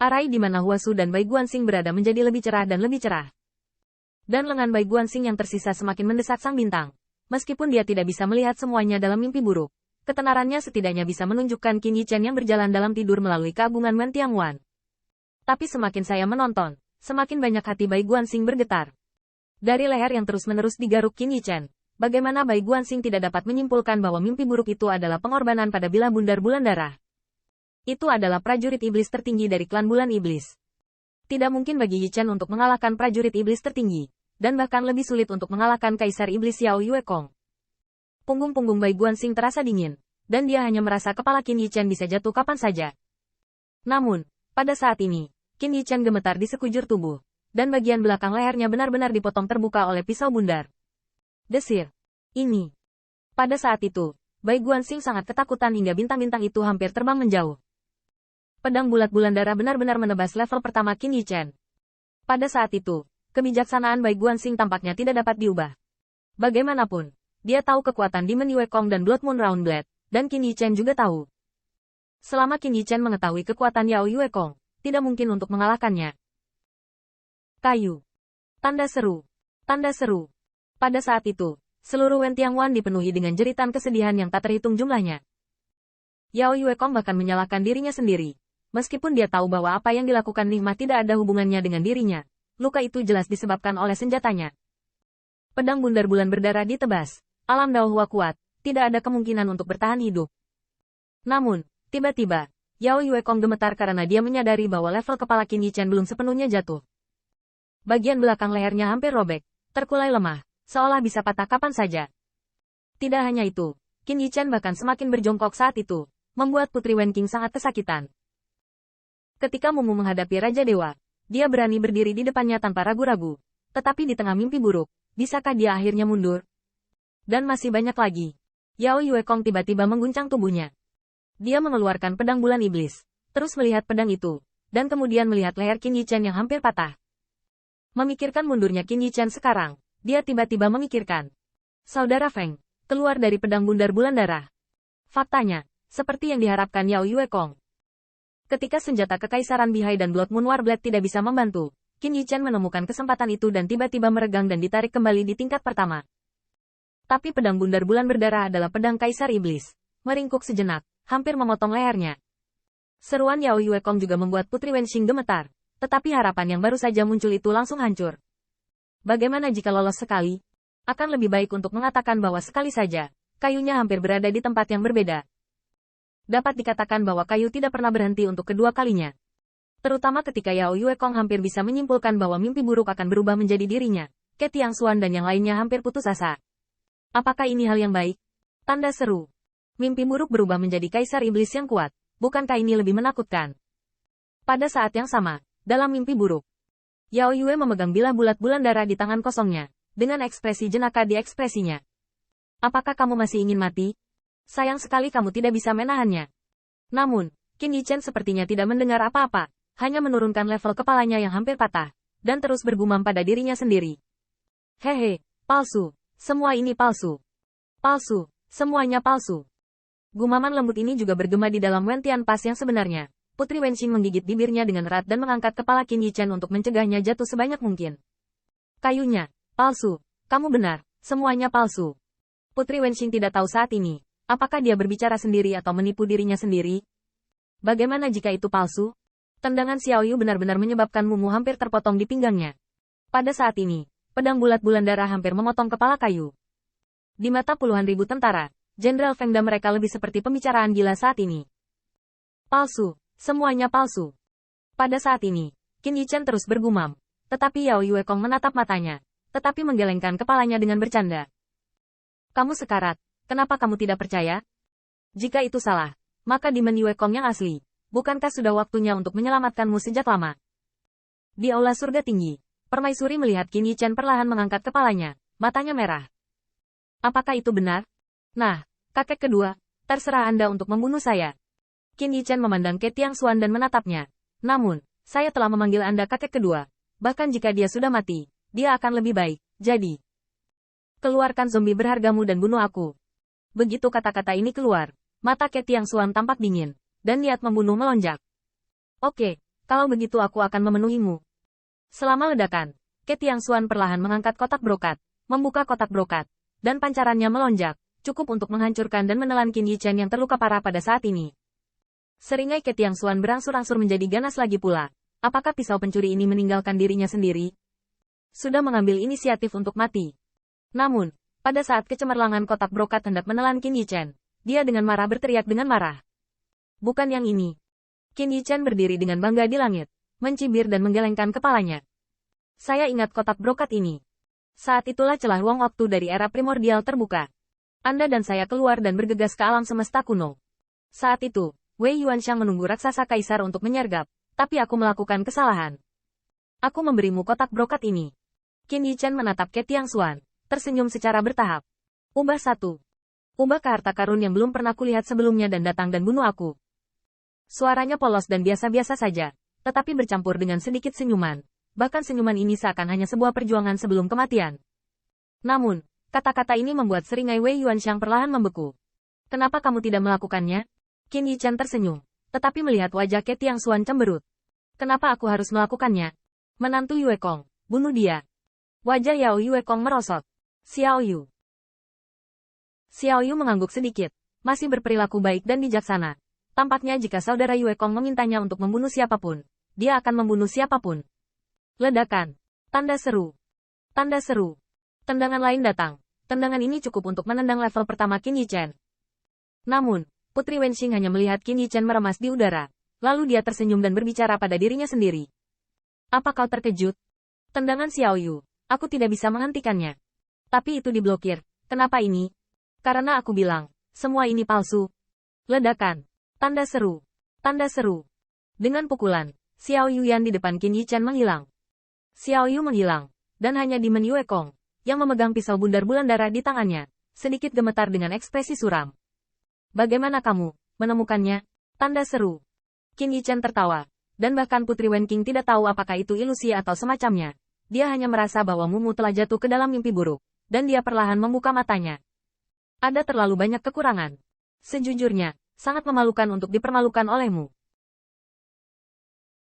Arai di mana Huasu dan Bai Guanxing berada menjadi lebih cerah dan lebih cerah. Dan lengan Bai Guanxing yang tersisa semakin mendesak sang bintang. Meskipun dia tidak bisa melihat semuanya dalam mimpi buruk, ketenarannya setidaknya bisa menunjukkan Qin Yichen yang berjalan dalam tidur melalui keagungan Wen Tianguan. Tapi semakin saya menonton, semakin banyak hati Bai Guanxing bergetar. Dari leher yang terus-menerus digaruk Qin Yichen, bagaimana Bai Guanxing tidak dapat menyimpulkan bahwa mimpi buruk itu adalah pengorbanan pada bilah bundar bulan darah. Itu adalah prajurit iblis tertinggi dari klan bulan iblis. Tidak mungkin bagi Yichen untuk mengalahkan prajurit iblis tertinggi, dan bahkan lebih sulit untuk mengalahkan kaisar iblis Xiao Yuekong. Punggung-punggung Bai Guanxing terasa dingin, dan dia hanya merasa kepala Qin Yichen bisa jatuh kapan saja. Namun, pada saat ini, Qin Yichen gemetar di sekujur tubuh, dan bagian belakang lehernya benar-benar dipotong terbuka oleh pisau bundar. Desir. Ini. Pada saat itu, Bai Guanxing sangat ketakutan hingga bintang-bintang itu hampir terbang menjauh. Pedang bulat bulan darah benar-benar menebas level pertama Qin Yichen. Pada saat itu, kebijaksanaan Bai Guanxing tampaknya tidak dapat diubah. Bagaimanapun, dia tahu kekuatan Demon Yuekong dan Blood Moon Round Blade, dan Qin Yichen juga tahu. Selama Qin Yichen mengetahui kekuatan Yao Yuekong, tidak mungkin untuk mengalahkannya. Kayu. Tanda seru. Tanda seru. Pada saat itu, seluruh Wen Tianguan dipenuhi dengan jeritan kesedihan yang tak terhitung jumlahnya. Yao Yuekong bahkan menyalahkan dirinya sendiri. Meskipun dia tahu bahwa apa yang dilakukan Nihmah tidak ada hubungannya dengan dirinya, luka itu jelas disebabkan oleh senjatanya. Pedang bundar bulan berdarah ditebas, alam Daohua kuat, tidak ada kemungkinan untuk bertahan hidup. Namun, tiba-tiba, Yao Yuekong gemetar karena dia menyadari bahwa level kepala Qin Yichen belum sepenuhnya jatuh. Bagian belakang lehernya hampir robek, terkulai lemah, seolah bisa patah kapan saja. Tidak hanya itu, Qin Yichen bahkan semakin berjongkok saat itu, membuat Putri Wenqing sangat kesakitan. Ketika Mumu menghadapi Raja Dewa, dia berani berdiri di depannya tanpa ragu-ragu. Tetapi di tengah mimpi buruk, bisakah dia akhirnya mundur? Dan masih banyak lagi. Yao Yuekong tiba-tiba mengguncang tubuhnya. Dia mengeluarkan pedang bulan iblis, terus melihat pedang itu, dan kemudian melihat leher Qin Yichen yang hampir patah. Memikirkan mundurnya Qin Yichen sekarang, dia tiba-tiba memikirkan. Saudara Feng, keluar dari pedang bundar bulan darah. Faktanya, seperti yang diharapkan Yao Yuekong. Ketika senjata Kekaisaran Bihai dan Blood Moon War Blade tidak bisa membantu, Qin Yichen menemukan kesempatan itu dan tiba-tiba meregang dan ditarik kembali di tingkat pertama. Tapi pedang bundar bulan berdarah adalah pedang Kaisar Iblis. Meringkuk sejenak, hampir memotong lehernya. Seruan Yao Yuekong juga membuat Putri Wenqing gemetar, tetapi harapan yang baru saja muncul itu langsung hancur. Bagaimana jika lolos sekali? Akan lebih baik untuk mengatakan bahwa sekali saja, kayunya hampir berada di tempat yang berbeda. Dapat dikatakan bahwa kayu tidak pernah berhenti untuk kedua kalinya. Terutama ketika Yao Yuekong hampir bisa menyimpulkan bahwa mimpi buruk akan berubah menjadi dirinya, Ke Tiangxuan dan yang lainnya hampir putus asa. Apakah ini hal yang baik? Tanda seru. Mimpi buruk berubah menjadi kaisar iblis yang kuat, bukankah ini lebih menakutkan? Pada saat yang sama, dalam mimpi buruk, Yao Yue memegang bilah bulat bulan darah di tangan kosongnya, dengan ekspresi jenaka di ekspresinya. Apakah kamu masih ingin mati? Sayang sekali kamu tidak bisa menahannya. Namun, Qin Yichen sepertinya tidak mendengar apa-apa, hanya menurunkan level kepalanya yang hampir patah, dan terus bergumam pada dirinya sendiri. Hehe, palsu, semua ini palsu. Palsu, semuanya palsu. Gumaman lembut ini juga bergema di dalam Wen Tianpas yang sebenarnya. Putri Wenqing menggigit bibirnya dengan erat dan mengangkat kepala Qin Yichen untuk mencegahnya jatuh sebanyak mungkin. Kayunya, palsu, kamu benar, semuanya palsu. Putri Wenqing tidak tahu saat ini. Apakah dia berbicara sendiri atau menipu dirinya sendiri? Bagaimana jika itu palsu? Tendangan Xiao Yu benar-benar menyebabkan Mumu hampir terpotong di pinggangnya. Pada saat ini, pedang bulat bulan darah hampir memotong kepala kayu. Di mata puluhan ribu tentara, Jenderal Feng dan mereka lebih seperti pembicaraan gila saat ini. Palsu, semuanya palsu. Pada saat ini, Qin Yichen terus bergumam, tetapi Yao Yuekong menatap matanya, tetapi menggelengkan kepalanya dengan bercanda. Kamu sekarat. Kenapa kamu tidak percaya? Jika itu salah, maka Demon Yuekong yang asli, bukankah sudah waktunya untuk menyelamatkanmu sejak lama? Di aula surga tinggi, permaisuri melihat Qin Yichen perlahan mengangkat kepalanya, matanya merah. Apakah itu benar? Nah, kakek kedua, terserah Anda untuk membunuh saya. Qin Yichen memandang Ke Tiangxuan dan menatapnya. Namun, saya telah memanggil Anda kakek kedua. Bahkan jika dia sudah mati, dia akan lebih baik. Jadi, keluarkan zombie berhargamu dan bunuh aku. Begitu kata-kata ini keluar, mata Ke Tiangxuan tampak dingin, dan niat membunuh melonjak. Oke, Kalau begitu aku akan memenuhimu. Selama ledakan, Ke Tiangxuan perlahan mengangkat kotak brokat, membuka kotak brokat, dan pancarannya melonjak, cukup untuk menghancurkan dan menelan Qin Yichen yang terluka parah pada saat ini. Seringai Ke Tiangxuan berangsur-angsur menjadi ganas lagi pula. Apakah pisau pencuri ini meninggalkan dirinya sendiri? Sudah mengambil inisiatif untuk mati. Namun, pada saat kecemerlangan kotak brokat hendak menelan Qin Yichen, dia dengan marah berteriak dengan marah. Bukan yang ini. Qin Yichen berdiri dengan bangga di langit, mencibir dan menggelengkan kepalanya. Saya ingat kotak brokat ini. Saat itulah celah ruang waktu dari era primordial terbuka. Anda dan saya keluar dan bergegas ke alam semesta kuno. Saat itu, Wei Yuanxiang menunggu raksasa kaisar untuk menyergap, tapi aku melakukan kesalahan. Aku memberimu kotak brokat ini. Qin Yichen menatap Ke Tiangxuan, tersenyum secara bertahap. Ubah satu. Ubah ke harta karun yang belum pernah kulihat sebelumnya dan datang dan bunuh aku. Suaranya polos dan biasa-biasa saja, tetapi bercampur dengan sedikit senyuman. Bahkan senyuman ini seakan hanya sebuah perjuangan sebelum kematian. Namun, kata-kata ini membuat seringai Wei Yuanxiang perlahan membeku. Kenapa kamu tidak melakukannya? Qin Yichen tersenyum, tetapi melihat wajah Ke Tiangxuan cemberut. Kenapa aku harus melakukannya? Menantu Yue Kong, bunuh dia. Wajah Yao Yue Kong merosot. Xiao Yu. Xiao Yu mengangguk sedikit, masih berperilaku baik dan bijaksana. Tampaknya jika saudara Yue Kong memintanya untuk membunuh siapapun, dia akan membunuh siapapun. Ledakan. Tanda seru. Tanda seru. Tendangan lain datang. Tendangan ini cukup untuk menendang level pertama Qin Yichen. Namun, Putri Wenxing hanya melihat Qin Yichen meremas di udara. Lalu dia tersenyum dan berbicara pada dirinya sendiri. Apa kau terkejut? Tendangan Xiao Yu. Aku tidak bisa menghentikannya. Tapi itu diblokir. Kenapa ini? Karena aku bilang, semua ini palsu. Ledakan. Tanda seru. Tanda seru. Dengan pukulan, Xiao Yuyan di depan Qin Yichen menghilang. Xiao Yu menghilang, dan hanya di Men Yue Kong, yang memegang pisau bundar bulan darah di tangannya, sedikit gemetar dengan ekspresi suram. Bagaimana kamu menemukannya? Tanda seru. Qin Yichen tertawa, dan bahkan Putri Wenqing tidak tahu apakah itu ilusi atau semacamnya. Dia hanya merasa bahwa Mumu telah jatuh ke dalam mimpi buruk, dan dia perlahan membuka matanya. Ada terlalu banyak kekurangan. Sejujurnya, sangat memalukan untuk dipermalukan olehmu.